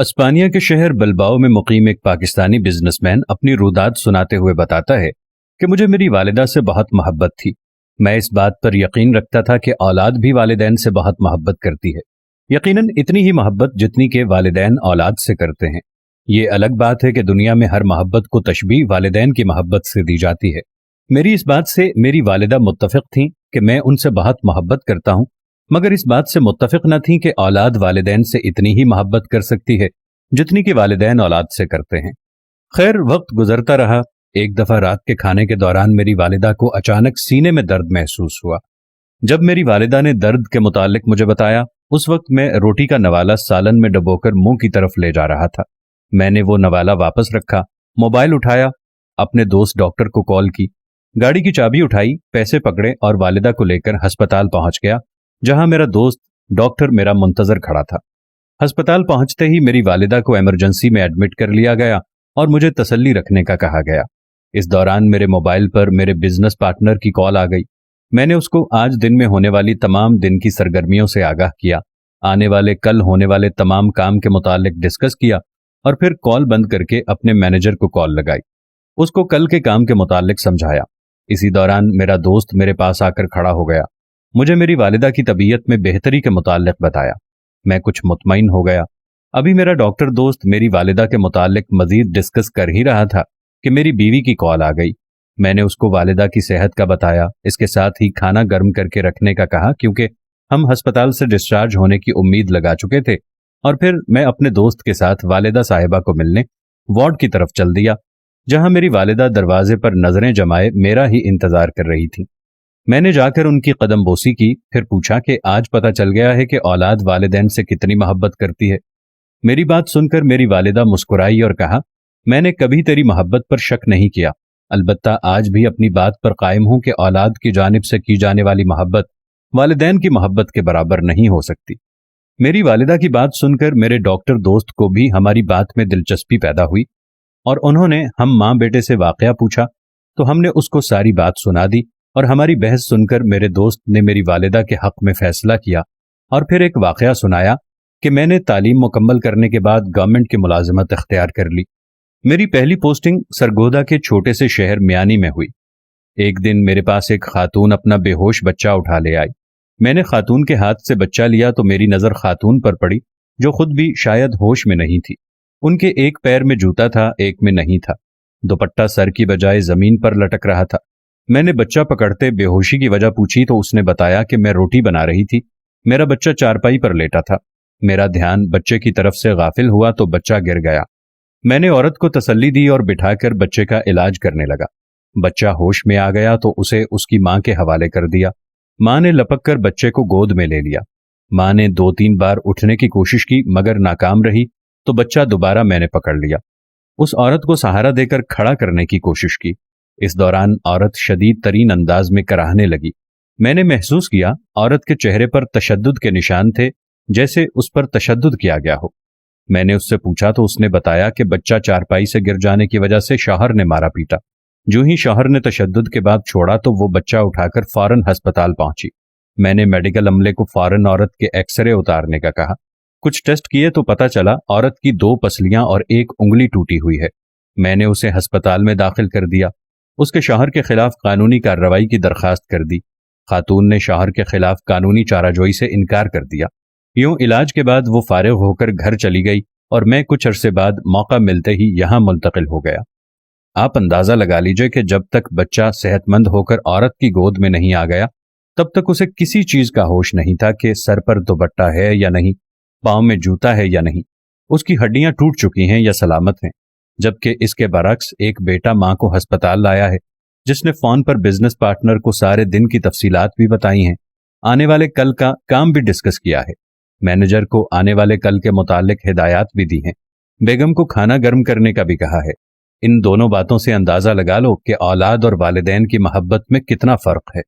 اسپانیہ کے شہر بلباؤ میں مقیم ایک پاکستانی بزنس مین اپنی روداد سناتے ہوئے بتاتا ہے کہ مجھے میری والدہ سے بہت محبت تھی۔ میں اس بات پر یقین رکھتا تھا کہ اولاد بھی والدین سے بہت محبت کرتی ہے، یقیناً اتنی ہی محبت جتنی کہ والدین اولاد سے کرتے ہیں۔ یہ الگ بات ہے کہ دنیا میں ہر محبت کو تشبیہ والدین کی محبت سے دی جاتی ہے۔ میری اس بات سے میری والدہ متفق تھیں کہ میں ان سے بہت محبت کرتا ہوں، مگر اس بات سے متفق نہ تھیں کہ اولاد والدین سے اتنی ہی محبت کر سکتی ہے جتنی کہ والدین اولاد سے کرتے ہیں۔ خیر، وقت گزرتا رہا۔ ایک دفعہ رات کے کھانے کے دوران میری والدہ کو اچانک سینے میں درد محسوس ہوا۔ جب میری والدہ نے درد کے متعلق مجھے بتایا، اس وقت میں روٹی کا نوالا سالن میں ڈبو کر منہ کی طرف لے جا رہا تھا۔ میں نے وہ نوالا واپس رکھا، موبائل اٹھایا، اپنے دوست ڈاکٹر کو کال کی، گاڑی کی چابی اٹھائی، پیسے پکڑے اور والدہ کو لے کر ہسپتال پہنچ گیا، جہاں میرا دوست ڈاکٹر میرا منتظر کھڑا تھا۔ ہسپتال پہنچتے ہی میری والدہ کو ایمرجنسی میں ایڈمٹ کر لیا گیا اور مجھے تسلی رکھنے کا کہا گیا۔ اس دوران میرے موبائل پر میرے بزنس پارٹنر کی کال آ گئی۔ میں نے اس کو آج دن میں ہونے والی تمام دن کی سرگرمیوں سے آگاہ کیا، آنے والے کل ہونے والے تمام کام کے متعلق ڈسکس کیا اور پھر کال بند کر کے اپنے مینیجر کو کال لگائی، اس کو کل کے کام کے متعلق سمجھایا۔ اسی دوران میرا دوست میرے پاس آ کر کھڑا ہو گیا، مجھے میری والدہ کی طبیعت میں بہتری کے متعلق بتایا۔ میں کچھ مطمئن ہو گیا۔ ابھی میرا ڈاکٹر دوست میری والدہ کے متعلق مزید ڈسکس کر ہی رہا تھا کہ میری بیوی کی کال آ گئی۔ میں نے اس کو والدہ کی صحت کا بتایا، اس کے ساتھ ہی کھانا گرم کر کے رکھنے کا کہا، کیونکہ ہم ہسپتال سے ڈسچارج ہونے کی امید لگا چکے تھے، اور پھر میں اپنے دوست کے ساتھ والدہ صاحبہ کو ملنے وارڈ کی طرف چل دیا، جہاں میری والدہ دروازے پر نظریں جمائے میرا ہی انتظار کر رہی تھی۔ میں نے جا کر ان کی قدم بوسی کی، پھر پوچھا کہ آج پتہ چل گیا ہے کہ اولاد والدین سے کتنی محبت کرتی ہے۔ میری بات سن کر میری والدہ مسکرائی اور کہا، میں نے کبھی تیری محبت پر شک نہیں کیا، البتہ آج بھی اپنی بات پر قائم ہوں کہ اولاد کی جانب سے کی جانے والی محبت والدین کی محبت کے برابر نہیں ہو سکتی۔ میری والدہ کی بات سن کر میرے ڈاکٹر دوست کو بھی ہماری بات میں دلچسپی پیدا ہوئی، اور انہوں نے ہم ماں بیٹے سے واقعہ پوچھا تو ہم نے اس کو ساری بات سنا دی، اور ہماری بحث سن کر میرے دوست نے میری والدہ کے حق میں فیصلہ کیا اور پھر ایک واقعہ سنایا کہ میں نے تعلیم مکمل کرنے کے بعد گورنمنٹ کی ملازمت اختیار کر لی۔ میری پہلی پوسٹنگ سرگودا کے چھوٹے سے شہر میانی میں ہوئی۔ ایک دن میرے پاس ایک خاتون اپنا بے ہوش بچہ اٹھا لے آئی۔ میں نے خاتون کے ہاتھ سے بچہ لیا تو میری نظر خاتون پر پڑی، جو خود بھی شاید ہوش میں نہیں تھی۔ ان کے ایک پیر میں جوتا تھا، ایک میں نہیں تھا، دوپٹہ سر کی بجائے زمین پر لٹک رہا تھا۔ میں نے بچہ پکڑتے بے ہوشی کی وجہ پوچھی تو اس نے بتایا کہ میں روٹی بنا رہی تھی، میرا بچہ چارپائی پر لیٹا تھا، میرا دھیان بچے کی طرف سے غافل ہوا تو بچہ گر گیا۔ میں نے عورت کو تسلی دی اور بٹھا کر بچے کا علاج کرنے لگا۔ بچہ ہوش میں آ گیا تو اسے اس کی ماں کے حوالے کر دیا۔ ماں نے لپک کر بچے کو گود میں لے لیا۔ ماں نے 2-3 بار اٹھنے کی کوشش کی مگر ناکام رہی تو بچہ دوبارہ میں نے پکڑ لیا۔ اس عورت کو سہارا دے کر کھڑا کرنے کی کوشش کی۔ اس دوران عورت شدید ترین انداز میں کراہنے لگی۔ میں نے محسوس کیا عورت کے چہرے پر تشدد کے نشان تھے، جیسے اس پر تشدد کیا گیا ہو۔ میں نے اس سے پوچھا تو اس نے بتایا کہ بچہ چارپائی سے گر جانے کی وجہ سے شوہر نے مارا پیٹا۔ جو ہی شوہر نے تشدد کے بعد چھوڑا تو وہ بچہ اٹھا کر فوراً ہسپتال پہنچی۔ میں نے میڈیکل عملے کو فوراً عورت کے ایکس رے اتارنے کا کہا۔ کچھ ٹیسٹ کیے تو پتہ چلا عورت کی 2 پسلیاں اور 1 انگلی ٹوٹی ہوئی ہے۔ میں نے اسے ہسپتال میں داخل کر دیا۔ اس کے شوہر کے خلاف قانونی کارروائی کی درخواست کر دی۔ خاتون نے شوہر کے خلاف قانونی چارہ جوئی سے انکار کر دیا۔ یوں علاج کے بعد وہ فارغ ہو کر گھر چلی گئی اور میں کچھ عرصے بعد موقع ملتے ہی یہاں منتقل ہو گیا۔ آپ اندازہ لگا لیجئے کہ جب تک بچہ صحت مند ہو کر عورت کی گود میں نہیں آ گیا تب تک اسے کسی چیز کا ہوش نہیں تھا کہ سر پر دوپٹہ ہے یا نہیں، پاؤں میں جوتا ہے یا نہیں، اس کی ہڈیاں ٹوٹ چکی ہیں یا سلامت ہیں۔ جبکہ اس کے برعکس ایک بیٹا ماں کو ہسپتال لایا ہے، جس نے فون پر بزنس پارٹنر کو سارے دن کی تفصیلات بھی بتائی ہیں، آنے والے کل کا کام بھی ڈسکس کیا ہے، مینیجر کو آنے والے کل کے متعلق ہدایات بھی دی ہیں، بیگم کو کھانا گرم کرنے کا بھی کہا ہے۔ ان دونوں باتوں سے اندازہ لگا لو کہ اولاد اور والدین کی محبت میں کتنا فرق ہے۔